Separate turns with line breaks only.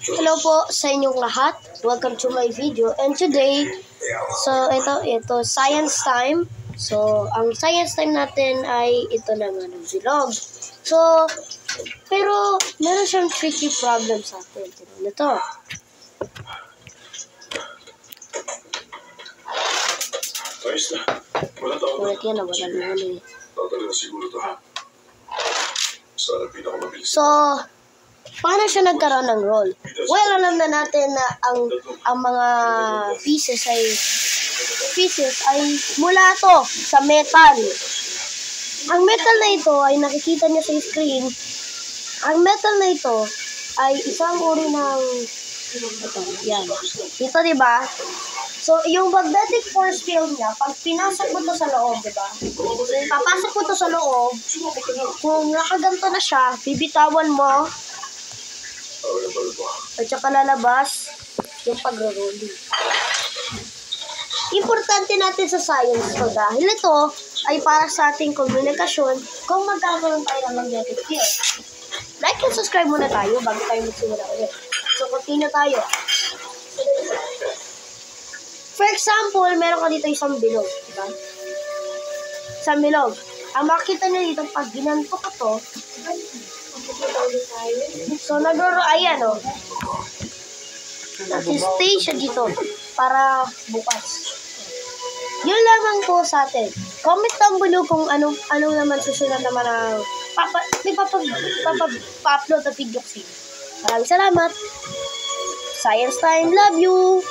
Hello po sa inyong lahat. Welcome to my video. And today, ito science time. So, ang science time natin ay ito naman ang vlog. So, pero meron siyang tricky problem sa atin. Ito.
Ayos na. Wala tao.
Wala yan na, wala naman eh.
Tatali na siguro to, ha? Sana pinakamabilis.
So, paano siya nagkaroon ng role? Well, alam na natin na ang mga pieces ay mula to sa metal. Ang metal na ito ay nakikita niyo sa screen. Ang metal na ito ay isang uri ng ito, yan. Dito, di ba? So, yung magnetic force field niya, pag pinasok mo to sa loob, di ba? So, papasok mo to sa loob, kung nakaganto na siya, bibitawan mo, at saka lalabas yung pagro-rolling. Importante natin sa science to dahil ito ay para sa ating komunikasyon kung magkakaroon tayo ng magnetic field. Like and subscribe muna tayo bago tayo magsimula ulit. So, continue tayo. For example, meron ka dito isang bilog, diba? Isang bilog. Ang makikita nyo dito, pag ginanto ka to, so ayan o. Nasi-stay siya dito para bukas. Yun lamang po sa atin. Comment down below kung ano naman susunod naman ang pa-upload na video kasi. Maraming salamat. Science time, love you!